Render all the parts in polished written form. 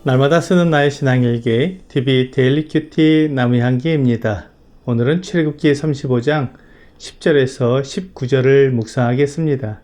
날마다 쓰는 나의 신앙일기 TV 데일리 큐티 나무향기입니다. 오늘은 출애굽기 35장 10절에서 19절을 묵상하겠습니다.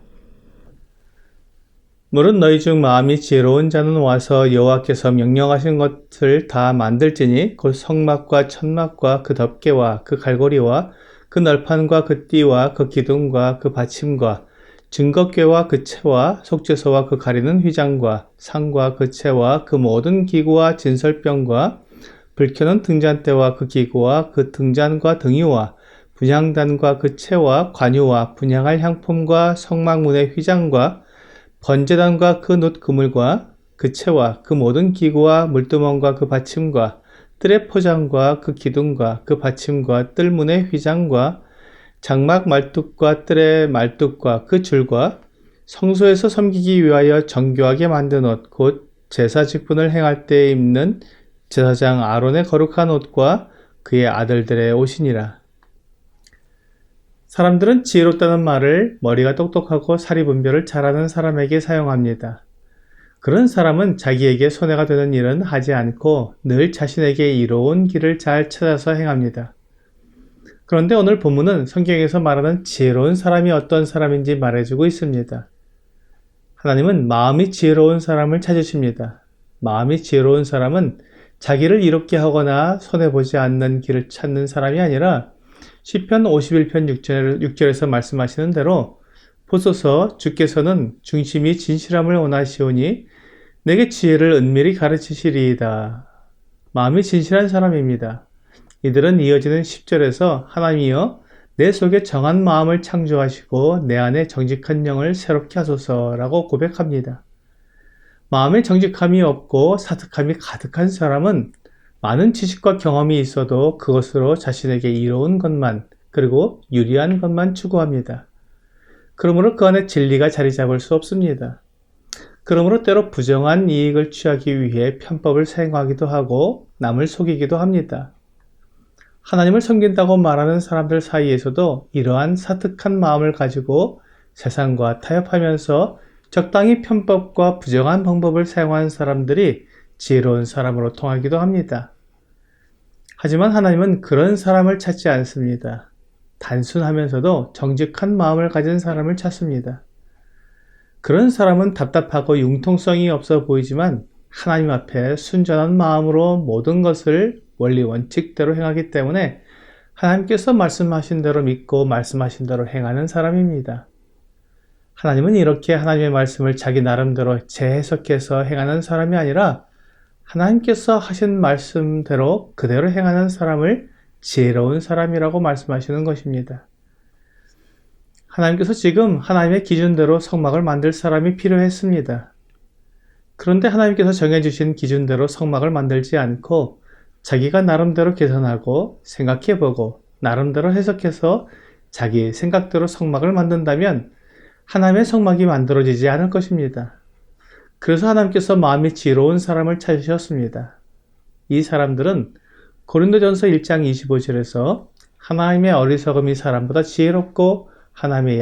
물은 너희 중 마음이 지혜로운 자는 와서 여호와께서 명령하신 것을 다 만들지니 곧 성막과 천막과 그 덮개와 그 갈고리와 그 널판과 그 띠와 그 기둥과 그 받침과 증거궤와 그 채와 속죄소와 그 가리는 휘장과 상과 그 채와 그 모든 기구와 진설병과 불켜는 등잔대와 그 기구와 그 등잔과 등유와 분향단과 그 채와 관유와 분향할 향품과 성막문의 휘장과 번제단과 그 놋 그물과 그 채와 그 모든 기구와 물두멍과 그 받침과 뜰의 포장과 그 기둥과 그 받침과 뜰문의 휘장과 장막 말뚝과 뜰의 말뚝과 그 줄과 성소에서 섬기기 위하여 정교하게 만든 옷, 곧 제사 직분을 행할 때 입는 제사장 아론의 거룩한 옷과 그의 아들들의 옷이니라. 사람들은 지혜롭다는 말을 머리가 똑똑하고 사리분별을 잘하는 사람에게 사용합니다. 그런 사람은 자기에게 손해가 되는 일은 하지 않고 늘 자신에게 이로운 길을 잘 찾아서 행합니다. 그런데 오늘 본문은 성경에서 말하는 지혜로운 사람이 어떤 사람인지 말해주고 있습니다. 하나님은 마음이 지혜로운 사람을 찾으십니다. 마음이 지혜로운 사람은 자기를 이롭게 하거나 손해보지 않는 길을 찾는 사람이 아니라 시편 51편 6절에서 말씀하시는 대로 보소서 주께서는 중심이 진실함을 원하시오니 내게 지혜를 은밀히 가르치시리이다. 마음이 진실한 사람입니다. 이들은 이어지는 10절에서 하나님이여 내 속에 정한 마음을 창조하시고 내 안에 정직한 영을 새롭게 하소서라고 고백합니다. 마음에 정직함이 없고 사특함이 가득한 사람은 많은 지식과 경험이 있어도 그것으로 자신에게 이로운 것만 그리고 유리한 것만 추구합니다. 그러므로 그 안에 진리가 자리 잡을 수 없습니다. 그러므로 때로 부정한 이익을 취하기 위해 편법을 사용하기도 하고 남을 속이기도 합니다. 하나님을 섬긴다고 말하는 사람들 사이에서도 이러한 사특한 마음을 가지고 세상과 타협하면서 적당히 편법과 부정한 방법을 사용하는 사람들이 지혜로운 사람으로 통하기도 합니다. 하지만 하나님은 그런 사람을 찾지 않습니다. 단순하면서도 정직한 마음을 가진 사람을 찾습니다. 그런 사람은 답답하고 융통성이 없어 보이지만 하나님 앞에 순전한 마음으로 모든 것을 원리 원칙대로 행하기 때문에 하나님께서 말씀하신 대로 믿고 말씀하신 대로 행하는 사람입니다. 하나님은 이렇게 하나님의 말씀을 자기 나름대로 재해석해서 행하는 사람이 아니라 하나님께서 하신 말씀대로 그대로 행하는 사람을 지혜로운 사람이라고 말씀하시는 것입니다. 하나님께서 지금 하나님의 기준대로 성막을 만들 사람이 필요했습니다. 그런데 하나님께서 정해주신 기준대로 성막을 만들지 않고 자기가 나름대로 계산하고 생각해보고 나름대로 해석해서 자기 생각대로 성막을 만든다면 하나님의 성막이 만들어지지 않을 것입니다. 그래서 하나님께서 마음이 지혜로운 사람을 찾으셨습니다. 이 사람들은 고린도전서 1장 25절에서 하나님의 어리석음이 사람보다 지혜롭고 하나님의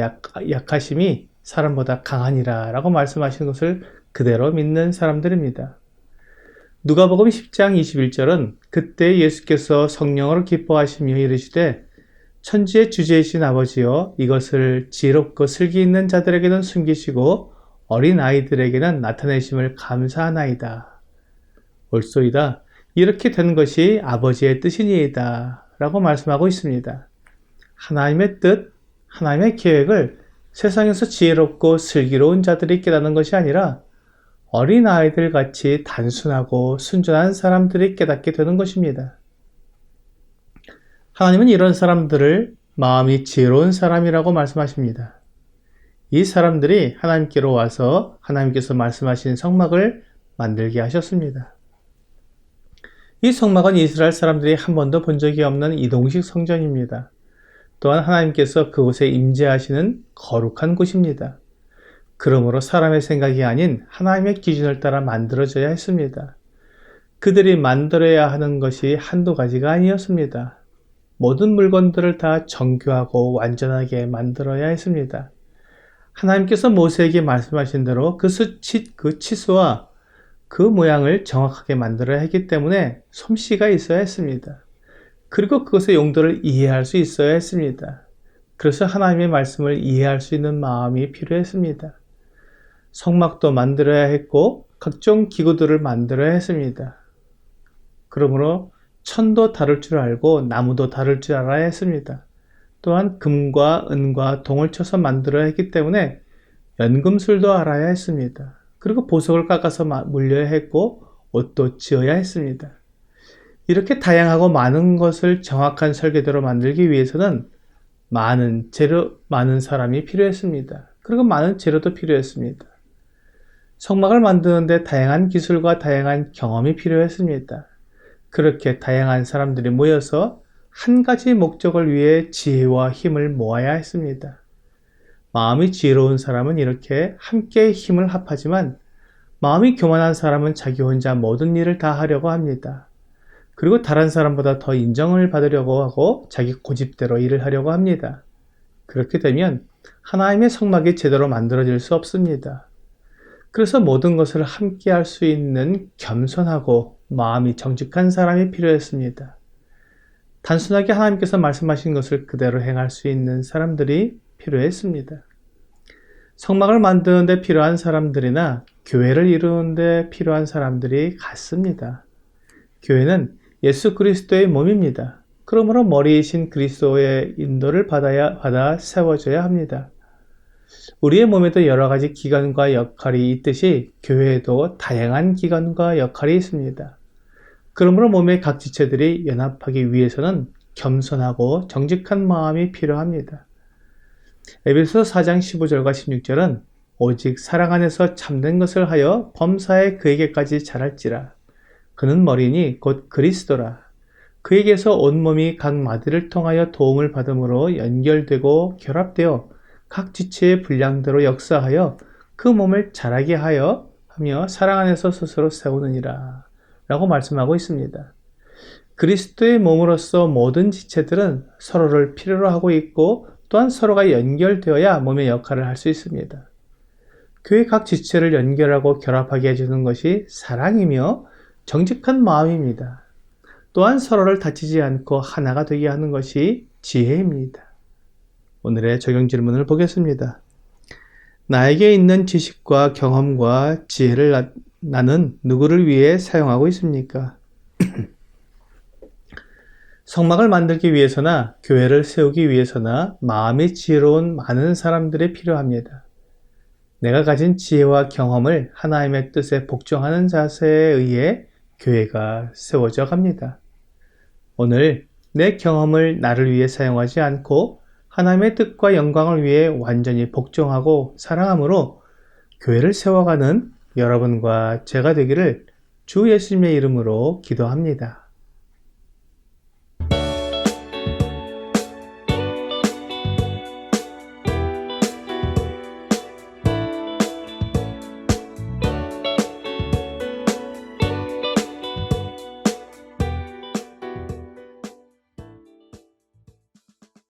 약하심이 사람보다 강하니라 라고 말씀하신 것을 그대로 믿는 사람들입니다. 누가복음 10장 21절은 그때 예수께서 성령으로 기뻐하시며 이르시되 천지의 주제이신 아버지여 이것을 지혜롭고 슬기 있는 자들에게는 숨기시고 어린 아이들에게는 나타내심을 감사하나이다. 옳소이다. 이렇게 된 것이 아버지의 뜻이니이다. 라고 말씀하고 있습니다. 하나님의 뜻, 하나님의 계획을 세상에서 지혜롭고 슬기로운 자들이 깨닫는 것이 아니라 어린 아이들 같이 단순하고 순전한 사람들이 깨닫게 되는 것입니다. 하나님은 이런 사람들을 마음이 지혜로운 사람이라고 말씀하십니다. 이 사람들이 하나님께로 와서 하나님께서 말씀하신 성막을 만들게 하셨습니다. 이 성막은 이스라엘 사람들이 한 번도 본 적이 없는 이동식 성전입니다. 또한 하나님께서 그곳에 임재하시는 거룩한 곳입니다. 그러므로 사람의 생각이 아닌 하나님의 기준을 따라 만들어져야 했습니다. 그들이 만들어야 하는 것이 한두 가지가 아니었습니다. 모든 물건들을 다 정교하고 완전하게 만들어야 했습니다. 하나님께서 모세에게 말씀하신 대로 그 치수와 그 모양을 정확하게 만들어야 했기 때문에 솜씨가 있어야 했습니다. 그리고 그것의 용도를 이해할 수 있어야 했습니다. 그래서 하나님의 말씀을 이해할 수 있는 마음이 필요했습니다. 성막도 만들어야 했고 각종 기구들을 만들어야 했습니다. 그러므로 천도 다룰 줄 알고 나무도 다룰 줄 알아야 했습니다. 또한 금과 은과 동을 쳐서 만들어야 했기 때문에 연금술도 알아야 했습니다. 그리고 보석을 깎아서 물려야 했고 옷도 지어야 했습니다. 이렇게 다양하고 많은 것을 정확한 설계도로 만들기 위해서는 많은 사람이 필요했습니다. 그리고 많은 재료도 필요했습니다. 성막을 만드는데 다양한 기술과 다양한 경험이 필요했습니다. 그렇게 다양한 사람들이 모여서 한 가지 목적을 위해 지혜와 힘을 모아야 했습니다. 마음이 지혜로운 사람은 이렇게 함께 힘을 합하지만 마음이 교만한 사람은 자기 혼자 모든 일을 다 하려고 합니다. 그리고 다른 사람보다 더 인정을 받으려고 하고 자기 고집대로 일을 하려고 합니다. 그렇게 되면 하나님의 성막이 제대로 만들어질 수 없습니다. 그래서 모든 것을 함께 할 수 있는 겸손하고 마음이 정직한 사람이 필요했습니다. 단순하게 하나님께서 말씀하신 것을 그대로 행할 수 있는 사람들이 필요했습니다. 성막을 만드는데 필요한 사람들이나 교회를 이루는데 필요한 사람들이 같습니다. 교회는 예수 그리스도의 몸입니다. 그러므로 머리이신 그리스도의 인도를 받아 세워져야 합니다. 우리의 몸에도 여러 가지 기관과 역할이 있듯이 교회에도 다양한 기관과 역할이 있습니다. 그러므로 몸의 각 지체들이 연합하기 위해서는 겸손하고 정직한 마음이 필요합니다. 에베소 4장 15절과 16절은 오직 사랑 안에서 참된 것을 하여 범사에 그에게까지 자랄지라. 그는 머리니 곧 그리스도라. 그에게서 온몸이 각 마디를 통하여 도움을 받음으로 연결되고 결합되어 각 지체의 분량대로 역사하여 그 몸을 자라게 하며 사랑 안에서 스스로 세우느니라 라고 말씀하고 있습니다. 그리스도의 몸으로서 모든 지체들은 서로를 필요로 하고 있고 또한 서로가 연결되어야 몸의 역할을 할 수 있습니다. 교회 각 지체를 연결하고 결합하게 해주는 것이 사랑이며 정직한 마음입니다. 또한 서로를 다치지 않고 하나가 되게 하는 것이 지혜입니다. 오늘의 적용 질문을 보겠습니다. 나에게 있는 지식과 경험과 지혜를 나는 누구를 위해 사용하고 있습니까? 성막을 만들기 위해서나 교회를 세우기 위해서나 마음이 지혜로운 많은 사람들이 필요합니다. 내가 가진 지혜와 경험을 하나님의 뜻에 복종하는 자세에 의해 교회가 세워져 갑니다. 오늘 내 경험을 나를 위해 사용하지 않고 하나님의 뜻과 영광을 위해 완전히 복종하고 사랑함으로 교회를 세워가는 여러분과 제가 되기를 주 예수님의 이름으로 기도합니다.